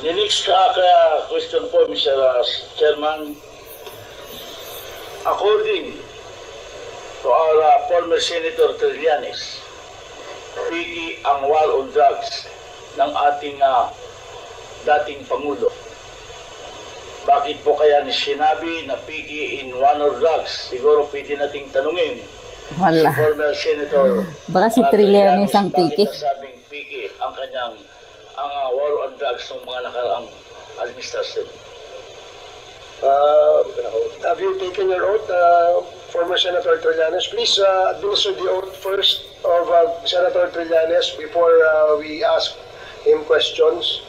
The next question po, Mr. Chairman. According to our former Senator Trillanes, piki ang war on drugs ng ating dating Pangulo. Bakit po kaya sinabi na piki in war on drugs? Siguro pwede nating tanungin. Wala. Si former Senator Baka si Trillanes ang piki. Bakit nasabing piki ang kanyang war on drugs ng mga nakaraang administrasyon? Have you taken your oath, former Senator Trillanes? Please administer the oath first of Senator Trillanes before we ask him questions.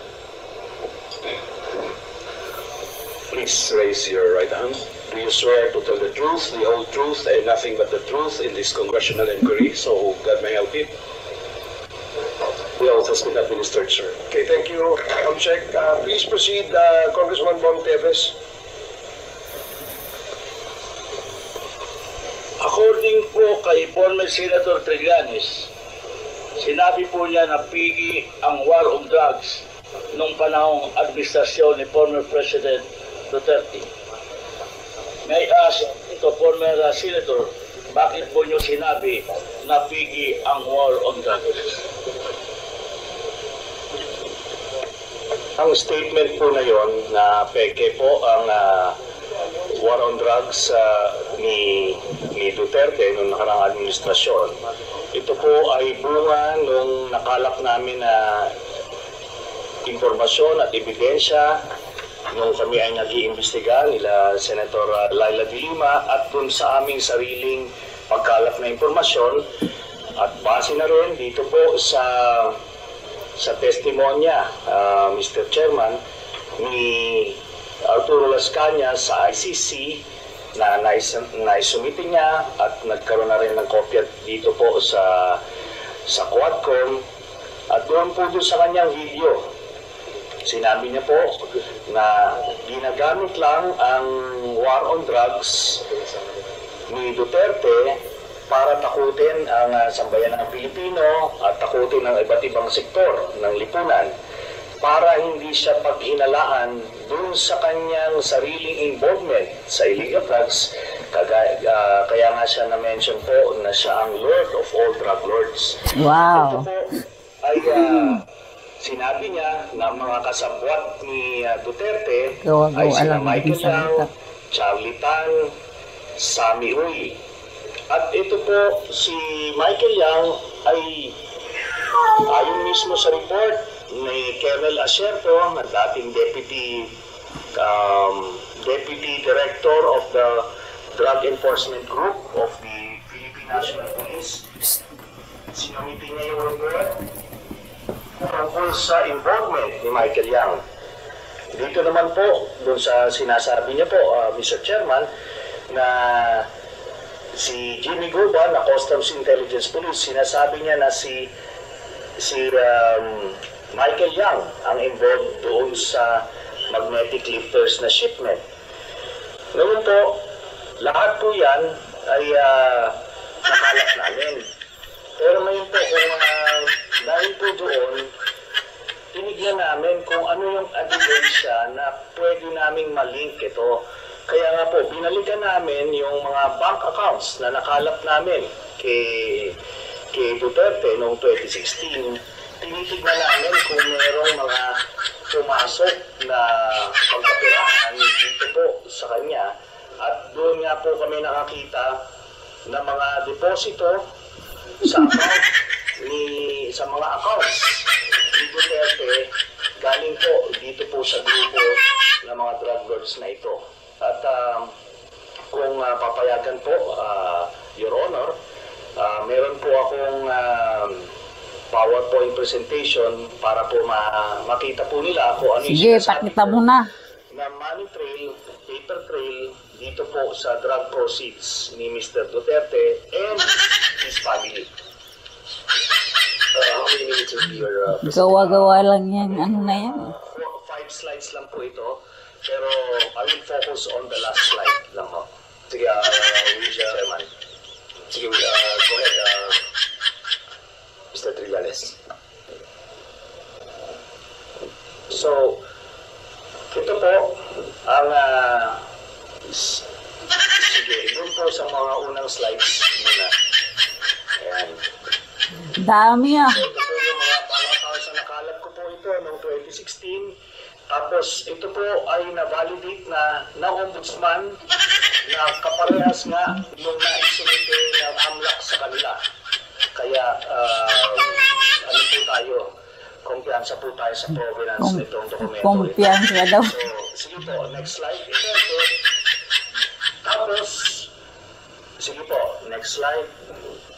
Please raise your right hand. Do you swear to tell the truth, the whole truth, and nothing but the truth in this congressional inquiry? So God may help you. The oath has been administered, sir. Okay, thank you, Check. Please proceed, Congressman Bong Teves. According po kay former Senator Trillanes, sinabi po niya na pigi ang war on drugs nung panahong administrasyon ni former President Duterte. May ask ito, former Senator, bakit po niyo sinabi na pigi ang war on drugs? Ang statement po na yon na peke po ang war on drugs ni Duterte noong nakarang administrasyon. Ito po ay bunga nung nakalap namin na impormasyon at ebidensya nung kami ay nag-iimbestiga nila Senator Laila de Lima at dun sa aming sariling pagkalap na impormasyon at base na rin dito po sa testimonya, Mr. Chairman, ni Arturo Las Cañas sa ICC na naisumite niya at nagkaroon na rin ng kopya dito po sa Quadcom at doon po doon sa kanyang video. Sinabi niya po na ginagamit lang ang war on drugs ni Duterte para takutin ang sambayan ng Pilipino at takutin ang iba't ibang sektor ng lipunan para hindi siya paghinalaan dun sa kanyang sariling involvement sa illegal drugs. Kaya nga siya na-mention po na siya ang Lord of all drug lords. Wow. Ito po ay sinabi niya na mga kasabwat ni Duterte ay sina Michael Yang, Charlie Tan, Sammy Uy. At ito po si Michael Yang ay ayon mismo sa report ni Colonel Asierto, na dating Deputy Director of the Drug Enforcement Group of the Philippine National Police. Sinamiti niya yung report tungkol sa involvement ni Michael Yang. Dito naman po, dun sa sinasabi niya po, Mr. Chairman, na si Jimmy Guba na Customs Intelligence Police, sinasabi niya na si Michael Yang ang involved doon sa magnetic lifters na shipment. Ngayon po, lahat po yan ay nakalap namin. Pero ngayon po, dahil po doon, tinignan namin kung ano yung ebidensya na pwede naming malink ito. Kaya nga po, binalikan namin yung mga bank accounts na nakalap namin kay Duterte noong 2016. Tinitignan namin kung mayroong mga pumasok na pagkapirahan dito po sa kanya. At doon nga po kami nakakita na mga deposito sa mga accounts ni Duterte galing po dito po sa grupo ng mga drug lords na ito. At kung papayagan po, Your Honor, meron po akong PowerPoint presentation para po makita po nila kung ano yung sinasabi pakita mo na. Na money trail, paper trail, dito po sa drug proceeds ni Mr. Duterte and his family. How many minutes will be your Gawa-gawa lang yan. Ano na yan? 5 slides lang po ito. Pero I will focus on the last slide lang ho. Sige, Chairman. Sige, go ahead, Mr. Trillanes. So, Ito po ang sige, doon po sa mga unang slides muna. Ayan. Dami ah. Ito po yung mga palataw sa nakalat ko po ito noong 2016. Tapos ito po ay na-validate na ng ombudsman na kaparehas nga nung naisumite ng AMLAC sa kanila. Kaya ano po tayo, kumpiyansa po tayo sa provenance nitong dokumento. Kumpiyansa daw. So, sige po, next slide. Ito. Tapos, sige po, next slide.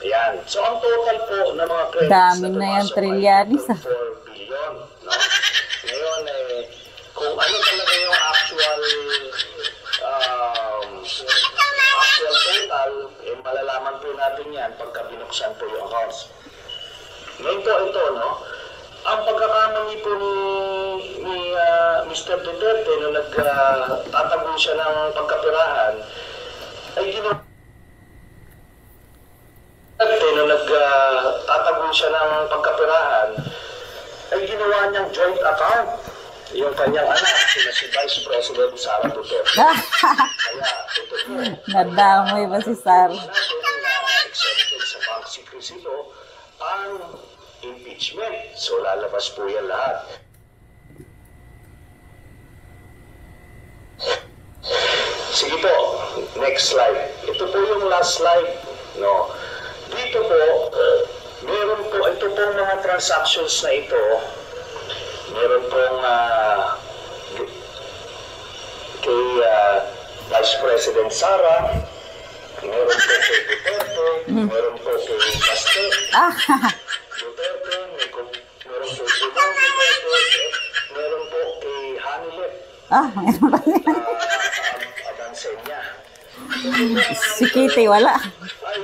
Ayan. So, ang total po ng mga credits Dami na yan, Trillanes, ah. 4 billion. No? Ngayon, kung ano talaga yung actual total, malalaman po natin yan pagka binuksan po yung accounts. Ngayon po ito, no? Ang pagkakamali po ni Mr. Duterte nung nagtatago siya ng pagkapirahan ay ginawa niyang joint account yung kanyang anak, si Vice President Sara Duterte. Kaya ito po, Nadamay ba si Sara? exempted sa bank secrecy law ang impeachment. So lalabas po yan lahat. Sige po, next slide. Ito po yung last slide. No. Dito po, meron po, ito po mga transactions na ito, meron pong kay Vice President Sara, meron po kay Duterte, meron po kay Pastor Duterte, meron po kay Bang Duterte, meron po kay Hanilet, Meron ba siya? Abansenya. Si Kitty, wala. Ay